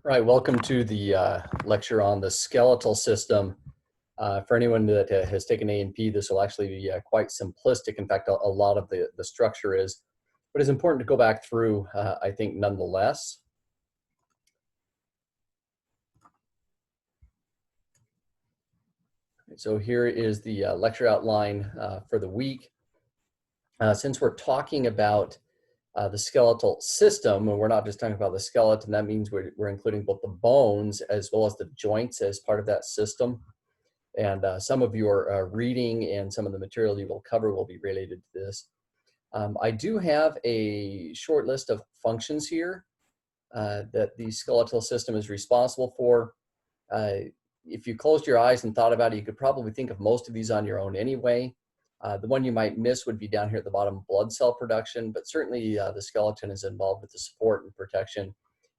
Right, welcome to the lecture on the skeletal system. For anyone that has taken A&P, this will actually be quite simplistic. In fact, a lot of the structure is, but it's important to go back through, I think, nonetheless. So here is the lecture outline for the week. Since we're talking about the skeletal system, and we're not just talking about the skeleton, that means we're including both the bones as well as the joints as part of that system. And some of your reading and some of the material you will cover will be related to this. I do have a short list of functions here that the skeletal system is responsible for. If you closed your eyes and thought about it, you could probably think of most of these on your own anyway. The one you might miss would be down here at the bottom, blood cell production, but certainly the skeleton is involved with the support and protection,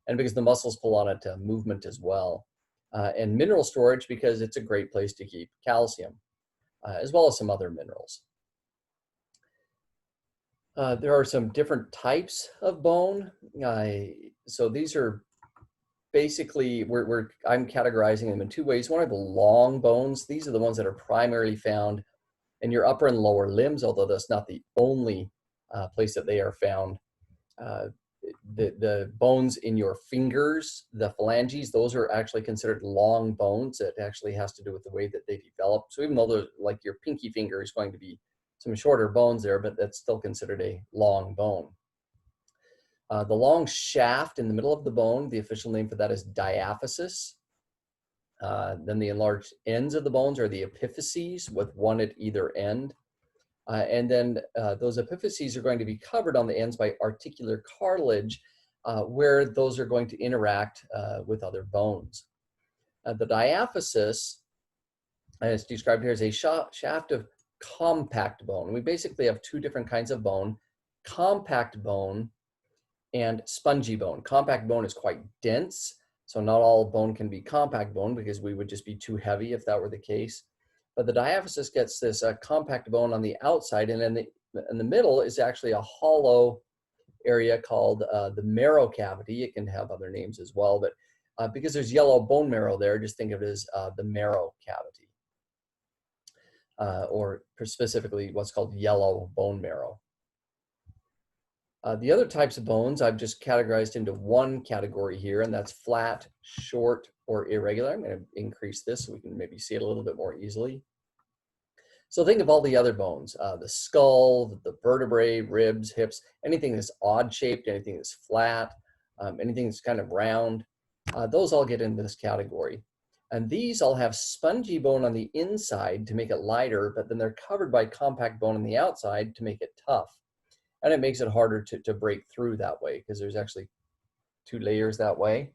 and because the muscles pull on it, movement as well. And mineral storage, because it's a great place to keep calcium, as well as some other minerals. There are some different types of bone. So these are basically, I'm categorizing them in two ways. One are the long bones. These are the ones that are primarily found in your upper and lower limbs, although that's not the only place that they are found. The bones in your fingers, the phalanges, those are actually considered long bones. It actually has to do with the way that they develop. So even though they're like your pinky finger is going to be some shorter bones there, but that's still considered a long bone. The long shaft in the middle of the bone, the official name for that is diaphysis. Then the enlarged ends of the bones are the epiphyses, with one at either end. And then those epiphyses are going to be covered on the ends by articular cartilage, where those are going to interact with other bones. The diaphysis, as described here, is a shaft of compact bone. We basically have two different kinds of bone: compact bone and spongy bone. Compact bone is quite dense, so not all bone can be compact bone because we would just be too heavy if that were the case. But the diaphysis gets this compact bone on the outside, and in the middle is actually a hollow area called the marrow cavity. It can have other names as well, but because there's yellow bone marrow there, just think of it as the marrow cavity, or specifically what's called yellow bone marrow. The other types of bones I've just categorized into one category here, and that's flat, short, or irregular. I'm going to increase this so we can maybe see it a little bit more easily. So think of all the other bones, the skull, the vertebrae, ribs, hips, anything that's odd shaped, anything that's flat, anything that's kind of round, those all get into this category. And these all have spongy bone on the inside to make it lighter, but then they're covered by compact bone on the outside to make it tough. And it makes it harder to break through that way because there's actually two layers that way.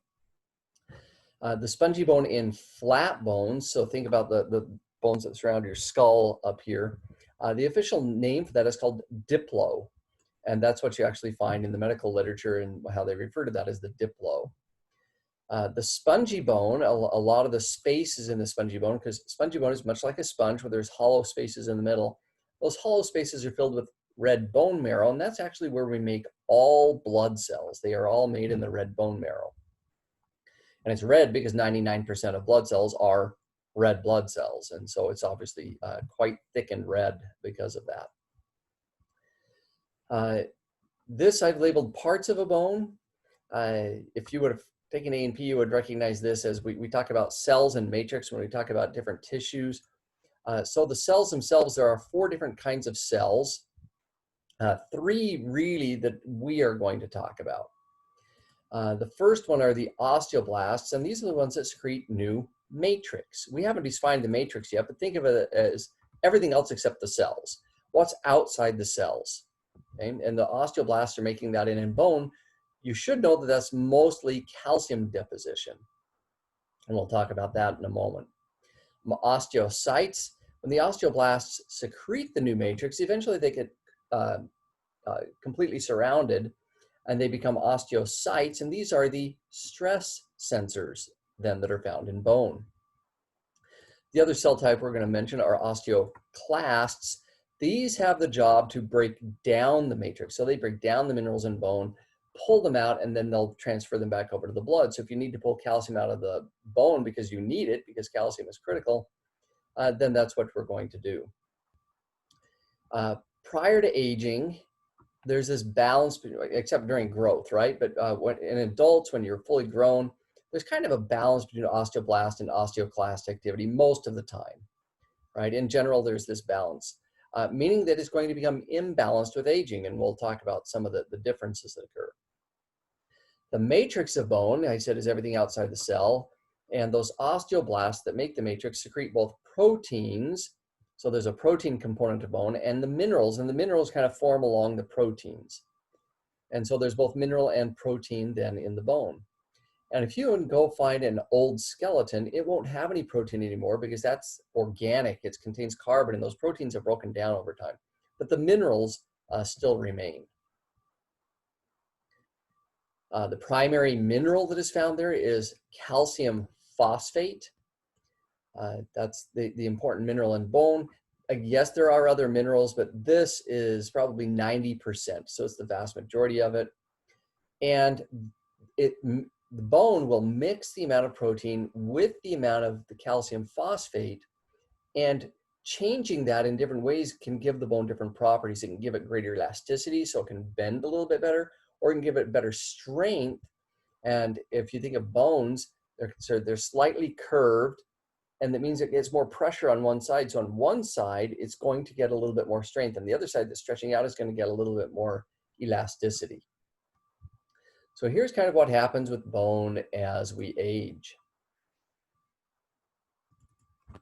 The spongy bone in flat bones, so think about the bones that surround your skull up here. The official name for that is called diplo, and that's what you actually find in the medical literature, and how they refer to that as the diplo. The spongy bone, a lot of the spaces in the spongy bone, because spongy bone is much like a sponge where there's hollow spaces in the middle. Those hollow spaces are filled with red bone marrow, and that's actually where we make all blood cells. They are all made in the red bone marrow. And it's red because 99% of blood cells are red blood cells, and so it's obviously quite thick and red because of that. This I've labeled parts of a bone. If you would have taken A&P, you would recognize this as we talk about cells and matrix when we talk about different tissues. So the cells themselves, there are 4 different kinds of cells. 3 really that we are going to talk about. The first one are the osteoblasts, and these are the ones that secrete new matrix. We haven't defined the matrix yet, but think of it as everything else except the cells. What's outside the cells? Okay? And the osteoblasts are making that in bone. You should know that that's mostly calcium deposition, and we'll talk about that in a moment. Osteocytes, when the osteoblasts secrete the new matrix, eventually they get completely surrounded and they become osteocytes, and these are the stress sensors then that are found in bone. The other cell type we're going to mention are osteoclasts. These have the job to break down the matrix, so they break down the minerals in bone, pull them out and then they'll transfer them back over to the blood. So if you need to pull calcium out of the bone because you need it, because calcium is critical, then that's what we're going to do. Prior to aging, there's this balance, except during growth, right? But in adults, when you're fully grown, there's kind of a balance between osteoblast and osteoclast activity most of the time, right? In general, there's this balance, meaning that it's going to become imbalanced with aging, and we'll talk about some of the differences that occur. The matrix of bone, I said, is everything outside the cell, and those osteoblasts that make the matrix secrete both proteins, so there's a protein component of bone, and the minerals kind of form along the proteins. And so there's both mineral and protein then in the bone. And if you go find an old skeleton, it won't have any protein anymore because that's organic. It contains carbon, and those proteins have broken down over time. But the minerals still remain. The primary mineral that is found there is calcium phosphate. That's the important mineral in bone. Yes, there are other minerals, but this is probably 90%. So it's the vast majority of it. And the bone will mix the amount of protein with the amount of the calcium phosphate, and changing that in different ways can give the bone different properties. It can give it greater elasticity, so it can bend a little bit better, or it can give it better strength. And if you think of bones, they're slightly curved, and that means it gets more pressure on one side. So on one side, it's going to get a little bit more strength, and the other side that's stretching out is going to get a little bit more elasticity. So here's kind of what happens with bone as we age.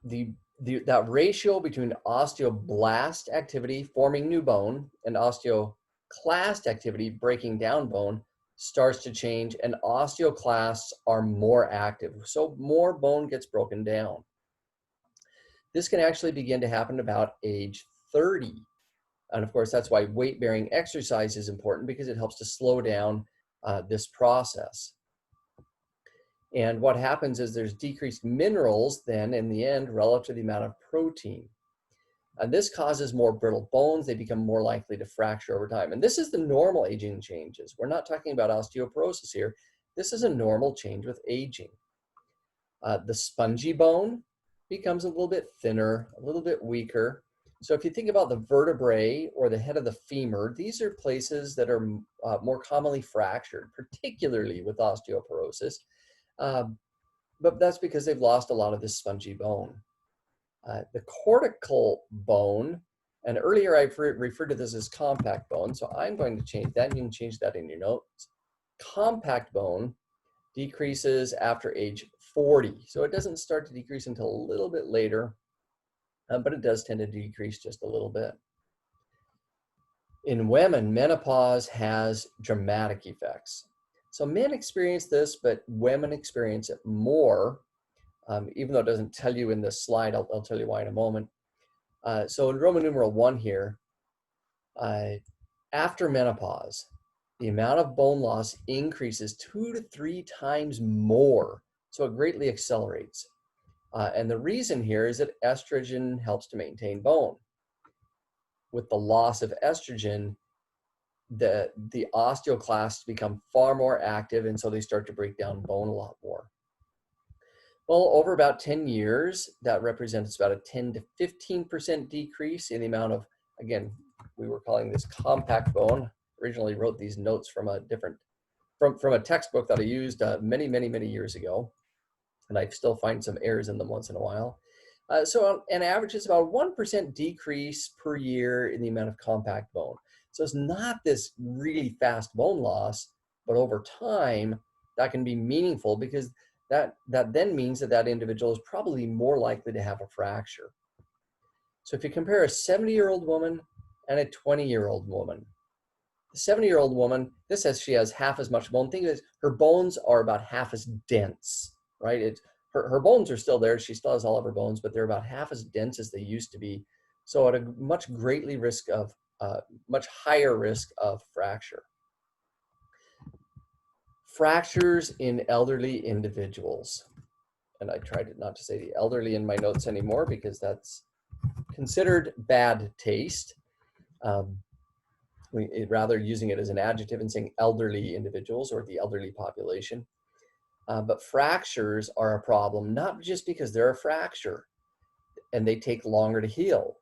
That ratio between osteoblast activity, forming new bone, and osteoclast activity, breaking down bone, starts to change, and osteoclasts are more active. So more bone gets broken down. This can actually begin to happen about age 30. And of course, that's why weight-bearing exercise is important, because it helps to slow down this process. And what happens is there's decreased minerals then in the end relative to the amount of protein. And this causes more brittle bones. They become more likely to fracture over time. And this is the normal aging changes. We're not talking about osteoporosis here. This is a normal change with aging. The spongy bone becomes a little bit thinner, a little bit weaker. So if you think about the vertebrae or the head of the femur, these are places that are more commonly fractured, particularly with osteoporosis. But that's because they've lost a lot of this spongy bone. The cortical bone, and earlier I referred to this as compact bone, so I'm going to change that. You can change that in your notes. Compact bone decreases after age 40. So it doesn't start to decrease until a little bit later, but it does tend to decrease just a little bit. In women, menopause has dramatic effects. So men experience this, but women experience it more, even though it doesn't tell you in this slide. I'll tell you why in a moment. So in Roman numeral 1 here, after menopause, the amount of bone loss increases 2 to 3 times more. So it greatly accelerates. And the reason here is that estrogen helps to maintain bone. With the loss of estrogen, the osteoclasts become far more active, and so they start to break down bone a lot more. Well, over about 10 years, that represents about a 10 to 15% decrease in the amount of, again, we were calling this compact bone. Originally wrote these notes from a from a textbook that I used many years ago, and I still find some errors in them once in a while. So an average is about 1% decrease per year in the amount of compact bone. So it's not this really fast bone loss, but over time, that can be meaningful, because that then means that individual is probably more likely to have a fracture. So if you compare a 70-year-old woman and a 20-year-old woman, the 70-year-old woman, this says she has half as much bone. Think of it, her bones are about half as dense, right? Her bones are still there. She still has all of her bones, but they're about half as dense as they used to be. So at a much higher risk of fracture. Fractures in elderly individuals. And I tried not to say the elderly in my notes anymore, because that's considered bad taste. rather using it as an adjective and saying elderly individuals or the elderly population. But fractures are a problem, not just because they're a fracture and they take longer to heal.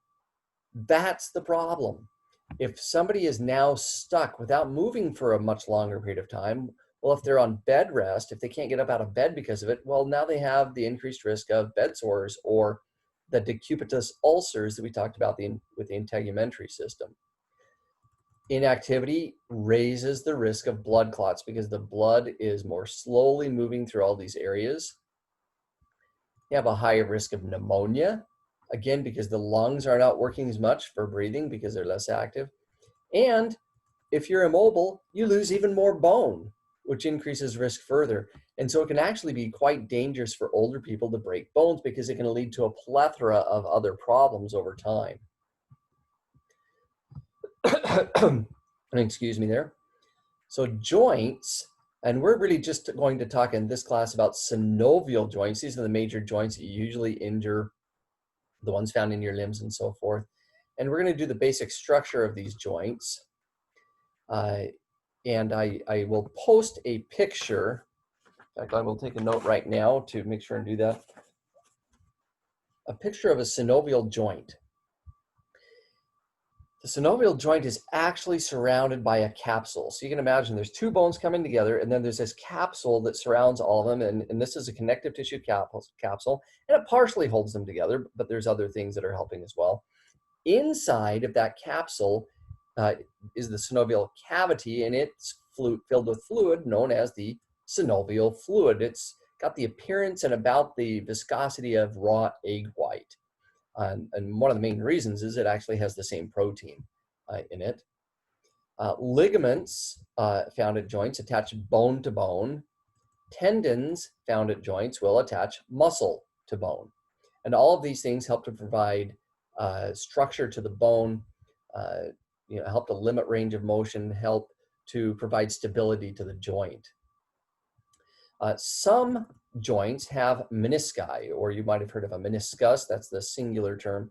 That's the problem. If somebody is now stuck without moving for a much longer period of time, well, if they're on bed rest, if they can't get up out of bed because of it, well, now they have the increased risk of bed sores or the decupitous ulcers that we talked about with the integumentary system. Inactivity raises the risk of blood clots because the blood is more slowly moving through all these areas. You have a higher risk of pneumonia, again, because the lungs are not working as much for breathing because they're less active. And if you're immobile, you lose even more bone, which increases risk further. And so it can actually be quite dangerous for older people to break bones because it can lead to a plethora of other problems over time. Excuse me there. So joints, and we're really just going to talk in this class about synovial joints. These are the major joints that you usually injure, the ones found in your limbs and so forth. And we're going to do the basic structure of these joints. And I will post a picture. In fact, I will take a note right now to make sure and do that. A picture of a synovial joint. The synovial joint is actually surrounded by a capsule. So you can imagine there's two bones coming together, and then there's this capsule that surrounds all of them, and this is a connective tissue capsule, and it partially holds them together, but there's other things that are helping as well. Inside of that capsule is the synovial cavity, and it's filled with fluid known as the synovial fluid. It's got the appearance and about the viscosity of raw egg white. And one of the main reasons is it actually has the same protein in it. Ligaments found at joints attach bone to bone. Tendons found at joints will attach muscle to bone. And all of these things help to provide structure to the bone, help to limit range of motion, help to provide stability to the joint. Some joints have menisci, or you might have heard of a meniscus. That's the singular term.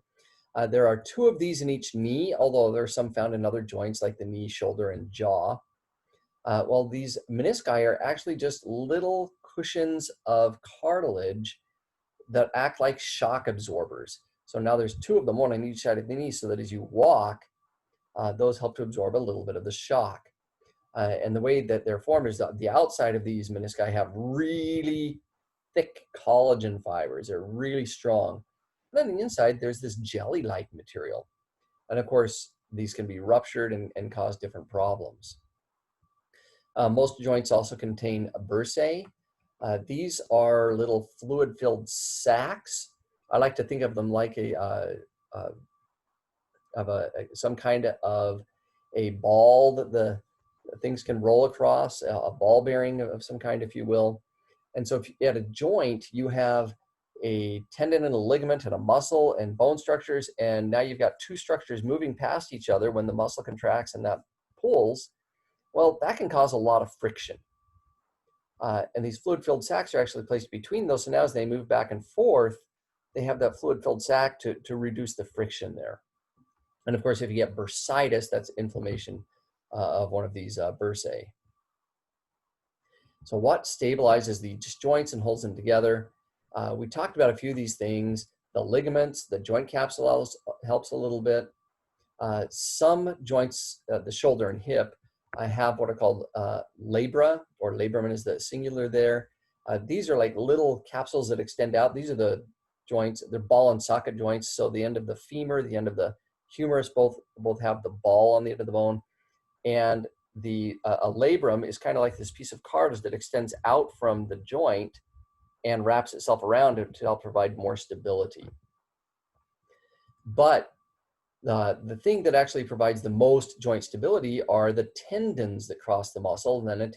There are two of these in each knee, although there are some found in other joints like the knee, shoulder, and jaw. Well, these menisci are actually just little cushions of cartilage that act like shock absorbers. So now there's two of them, one on each side of the knee, so that as you walk, those help to absorb a little bit of the shock. And the way that they're formed is that the outside of these menisci have really thick collagen fibers. They're really strong. And then on the inside, there's this jelly-like material. And of course, these can be ruptured and cause different problems. Most joints also contain bursae. These are little fluid-filled sacs. I like to think of them like some kind of a ball that the things can roll across, a ball bearing of some kind, if you will. And so if you, at a joint, you have a tendon and a ligament and a muscle and bone structures, and now you've got two structures moving past each other when the muscle contracts and that pulls, well, that can cause a lot of friction. And these fluid-filled sacs are actually placed between those, so now as they move back and forth, they have that fluid-filled sac to reduce the friction there. And of course, if you get bursitis, that's inflammation of one of these bursae. So what stabilizes the joints and holds them together? We talked about a few of these things. The ligaments, the joint capsule helps a little bit. Some joints, the shoulder and hip, have what are called labra, or labrum is the singular there. These are like little capsules that extend out. These are the joints, they're ball and socket joints. So the end of the femur, the end of the humerus, both have the ball on the end of the bone. And a labrum is kind of like this piece of cartilage that extends out from the joint and wraps itself around it to help provide more stability. But the thing that actually provides the most joint stability are the tendons that cross the muscle and then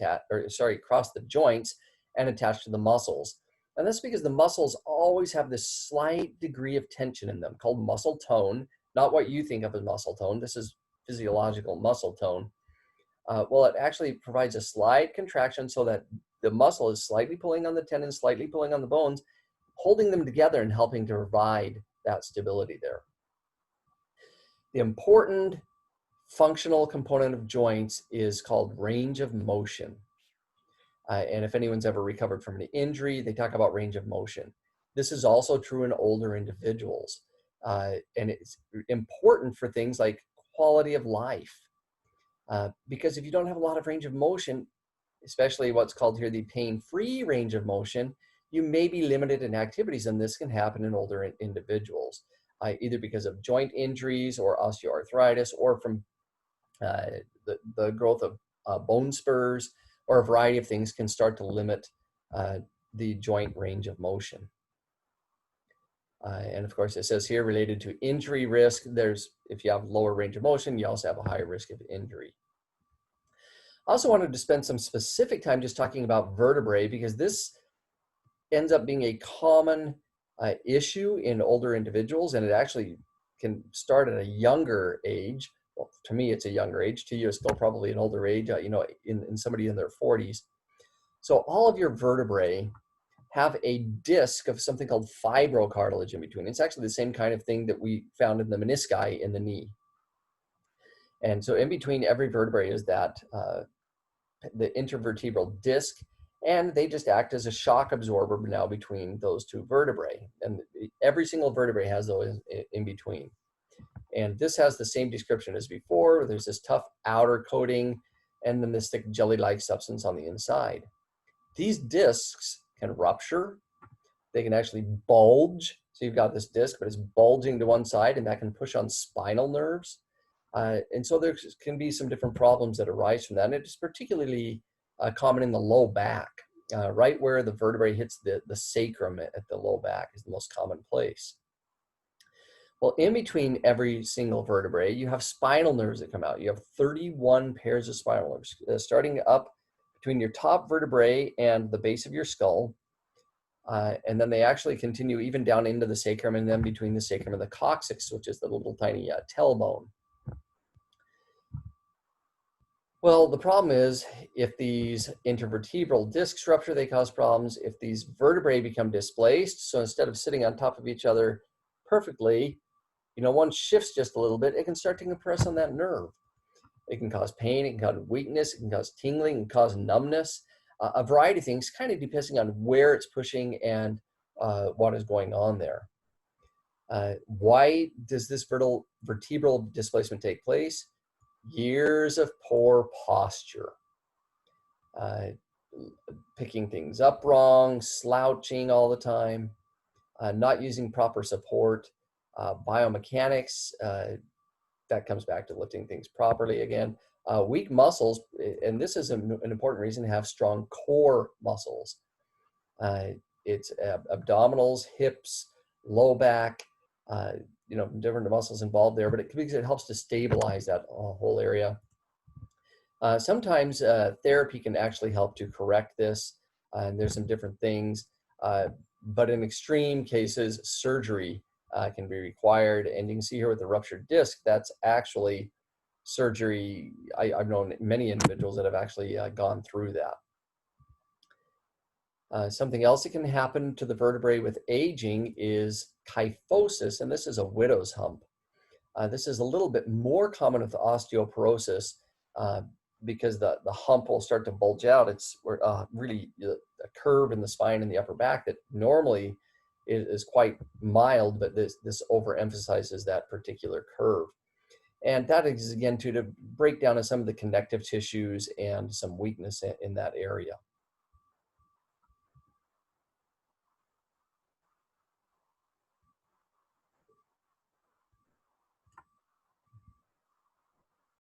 cross the joints and attach to the muscles. And that's because the muscles always have this slight degree of tension in them called muscle tone, not what you think of as muscle tone. This is physiological muscle tone. Well, it actually provides a slight contraction so that the muscle is slightly pulling on the tendons, slightly pulling on the bones, holding them together and helping to provide that stability there. The important functional component of joints is called range of motion. And if anyone's ever recovered from an injury, they talk about range of motion. This is also true in older individuals. And it's important for things like quality of life. Because if you don't have a lot of range of motion, especially what's called here the pain-free range of motion, you may be limited in activities, and this can happen in older individuals, either because of joint injuries or osteoarthritis, or from the growth of bone spurs, or a variety of things can start to limit the joint range of motion. And of course, it says here related to injury risk, if you have lower range of motion, you also have a higher risk of injury. I also wanted to spend some specific time just talking about vertebrae, because this ends up being a common issue in older individuals, and it actually can start at a younger age. Well, to me, it's a younger age. To you, it's still probably an older age, in somebody in their 40s. So all of your vertebrae have a disc of something called fibrocartilage in between. It's actually the same kind of thing that we found in the menisci in the knee. And so in between every vertebrae is that the intervertebral disc, and they just act as a shock absorber now between those two vertebrae. And every single vertebrae has those in between. And this has the same description as before. There's this tough outer coating and then this thick jelly-like substance on the inside. These discs can rupture. They can actually bulge. So you've got this disc, but it's bulging to one side, and that can push on spinal nerves. And so there can be some different problems that arise from that. And it's particularly common in the low back, right where the vertebrae hits the sacrum at the low back is the most common place. Well, in between every single vertebrae, you have spinal nerves that come out. You have 31 pairs of spinal nerves, starting up between your top vertebrae and the base of your skull. And then they actually continue even down into the sacrum, and then between the sacrum and the coccyx, which is the little tiny tailbone. Well, the problem is if these intervertebral discs rupture, they cause problems. If these vertebrae become displaced, so instead of sitting on top of each other perfectly, one shifts just a little bit, it can start to compress on that nerve. It can cause pain, it can cause weakness, it can cause tingling, it can cause numbness, a variety of things, kind of depending on where it's pushing and what is going on there. Why does this vertebral displacement take place? Years of poor posture, picking things up wrong, slouching all the time, not using proper support, biomechanics, that comes back to lifting things properly again. Weak muscles, and this is an important reason to have strong core muscles. It's abdominals, hips, low back, different muscles involved there, but it helps to stabilize that whole area. Sometimes therapy can actually help to correct this, and there's some different things, but in extreme cases, surgery can be required. And you can see here with the ruptured disc, that's actually surgery. I've known many individuals that have actually gone through that. Something else that can happen to the vertebrae with aging is kyphosis, and this is a widow's hump. This is a little bit more common with osteoporosis because the hump will start to bulge out. It's really a curve in the spine and the upper back that normally is quite mild, but this overemphasizes that particular curve. And that is, again, to break down some of the connective tissues and some weakness in that area.